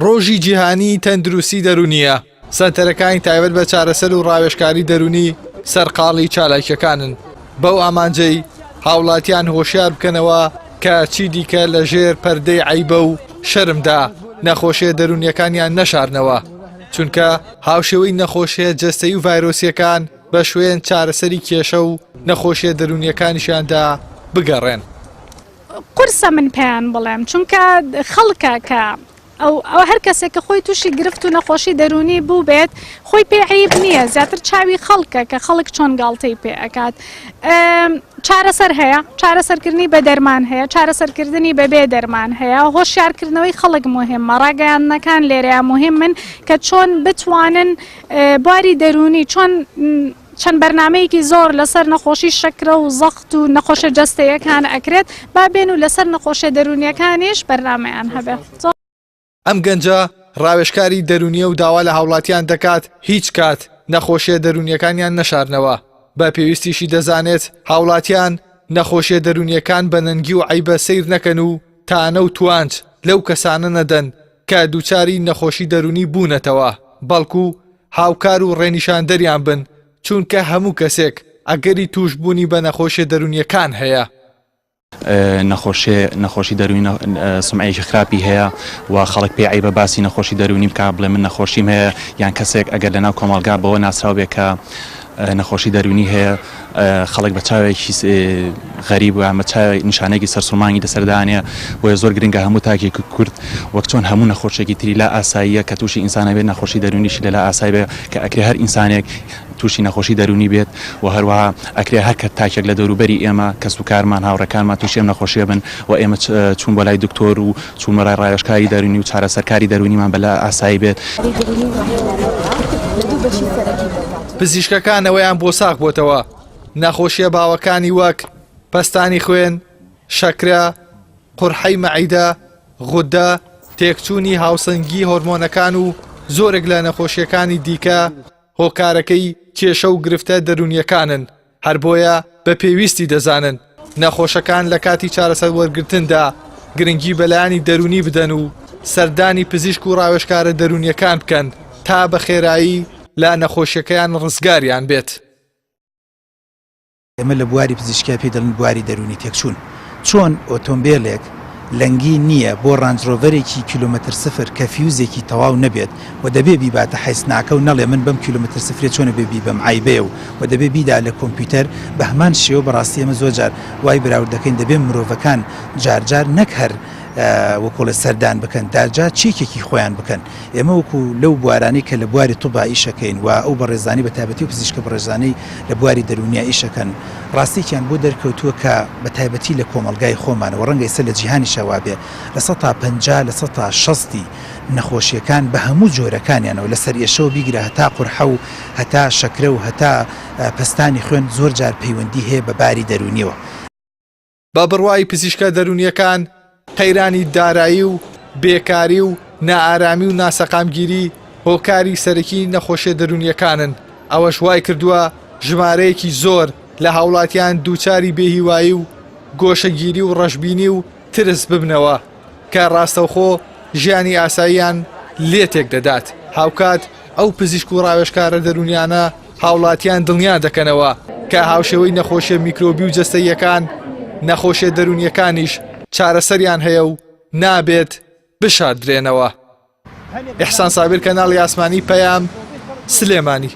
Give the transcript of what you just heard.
ڕۆژی جیهانی تەندروستی دەرونیە. سەنتەرەکانی تایبەت بە چارەسەر و ڕاوێژکاری دەرونی سەرقاڵی چالاکیەکانن. بەو ئامانجەی هاوڵاتیان هۆشیار بکەنەوە کە چی دیکە لە ژێر پەردەی عەیبە و شەرمدا نەخۆشیە دەرونیەکانیان نەشارنەوە، چونکە هاوشێوەی نەخۆشیە جەستەیی و ڤایرۆسیەکان بە شوێن چارەسەری کێشە و نەخۆشیە دەرونیەکانیشیاندا بگەڕێن. قورسە من پێیان بڵێم، چونکە خەڵکە کە ئەو هەر کەسێک کە خۆی تووشی گرفت و نەخۆشی دەرونی بوو بێت خۆی پێ عیب نییە، زیاتر چاوی خەڵکە کە خەڵک چۆن گاڵتەی پێ ئەکات. چارەسەر هەیە، چارەسەرکردنی بە دەرمان هەیە، چارەسەرکردنی بەبێ دەرمان هەیە، هۆشیارکردنەوەی خەڵک مهمە، ڕاگەیاندنەکان لێرەیە مهم من کە چۆن بتوانن بواری دەرونی چۆن چەند بەرنامەیەکی زۆر لەسەر نەخۆشی شەکرە و زەخت و نەخۆشە جەستەیەکان ئەکرێت با بێن و لەسەر نەخۆشە دەرونیەکانیش بەرنامەیان هەبێت. ئەم گەنجە ڕاوێژکاری دەرونیە و داوا لە هاوڵاتیان دەکات هیچ کات نەخۆشیە دەرونیەکانیان نەشارنەوە. بە پێویستیشی دەزانێت هاوڵاتیان نەخۆشیە دەرونیەکان بە نەنگی و عیبە سیر نەکەن و تانە و توانج لەو کەسانە نەدەن کە دووچاری نەخۆشی دەرونی بوونەتەوە، بەڵکو هاوکار و ڕێنیشاندەریان بن، چونکە هەموو کەسێک ئەگەری توشبوونی بە نەخۆشیە دەرونیەکان هەیە. نەخۆشی دەرونی سمعەیەکی خراپی هەیە و خەڵک پێ عیبە باسی نەخۆشی دەرونی بکە بڵێ من نەخۆشیم هەیە، یان کەسێک ئەگەر لەناو کۆمەڵگا بەوە ناسراو بێت کە نەخۆشی دەرونی هەیە، خەڵک بە چاوێکی غەریب و بە نیشانێکی سەرسوڵمانی دەسەردانێ و زۆر گرنگە هەموو تاکێکی کورد وەک چۆن هەموو نەخۆشێکی تری لا ئاساییە کە تووشی ئینسانە بێت نەخۆشی دەرونیشی لەلا ئاسایی بێت کە ئەکرێ هەر ئینسانێک تووشی نەخۆشی دەرونی بێت و هەروەها ئەکرێ هەر کە تاکێک لە دەوروبەری ئێمە کەس و کارمان هاوڕەکانمان تووشی ئەم نەخۆشیە بن و ئێمە چوون بۆ لای دکتۆر و چوون بەڕای ڕاوێژکاری دەرونی و چارەسەرکاری دەرونیمان بەلا ئاسایی بێت. پزیشکەکانەوەیان بۆ ساغ بۆتەوە نەخۆشیە باوەکانی وەک پەستانی خوێن، شەکرە، قورحەی مەعیدە، غودە، تێکچوونی هاوسەنگی هۆرمۆنەکان و زۆرێک لە نەخۆشیەکانی دیکە هۆکارەکەی کێشە و گرفتە دەرونیەکانن. هەر بۆیە بە پێویستی دەزانن نەخۆشەکان لە کاتی چارەسەر وەرگرتندا گرنگی بەلایانی دەرونی بدەن و سەردانی پزیشک و ڕاوێژکارە دەرونیەکان بکەن تا بە خێرایی لا نەخۆشیەکەیان ڕزگاریان بێت. ئێمە لە بواری پزیشکی پێ دەڵێن بواری دەرونی تێکچوون. چۆن ئۆتۆمبیلێک لەنگی نییە بۆ ڕانجڕۆڤەرێکی کیلومتر سفر کە فیوزێکی تەواو نەبێت و دەبێ بیباتە حیسناکە و نەڵێ من بەم کیلومتر سفرێ چۆنە بێبی بەم عیبێ و دەبێ بیدا لە کۆمپیوتەر بە هەمان شێوە بەڕاستی ئێمە زۆر جار وای براورد دەکەین دەبێ مرۆڤەکان جارجار نەک هەر وەکۆڵە سەردان بکەن داجا چێکێکی خۆیان بکەن. ئێمە وەکو لەو بوارانی کە لە بواری توبا ئیشەکەین و ئەو بەڕێزانی بە تایبەتی و پزیشکە بەڕێزانەی لە بواری دەرونیا ئیشەکەن ڕاستیکیان بۆ دەرکەوتووە کە بە تایبەتی لە کۆمەلگای خۆمانەوە ڕەنگە ئێستا لە جیهانی شەوا بێ لە 150 لە 160 نەخۆشیەکان بە هەموو جۆرەکانیانەوە لەسەر ئێشەوە بیگرە هەتا قورحە و هەتا شەکرە و هەتا پەستانی خوێن زۆر جار پەیوەندی هەیە بە باری دەرونیەوە. بە بڕوای پزیشکە دەرونیەکان قەیرانی دارایی و بێکاری و نائارامی و ناسەقامگیری هۆکاری سەرەکی نەخۆشیە دەرونیەکانن. ئەوەش وای کردووە ژمارەیەکی زۆر لە هاوڵاتیان دووچاری بێهیوایی و گۆشەگیری و ڕەشببینی و ترس ببنەوە کە ڕاستەوخۆ ژیانی ئاساییان لێ تێک دەدات. هاوکات ئەو پزیشک و ڕاوێژکارە دەرونیانە هاوڵاتیان دڵنیا دەکەنەوە کە هاوشێوەی نەخۆشیە میکرۆبی و جەستەییەکان نەخۆشیە دەرونیەکانیش چارەسەریان هەیە و نابێت بشاردرێنەوە. ئیحسان سابیر، کەناڵی ئاسمانی، پەیام، سلێمانی.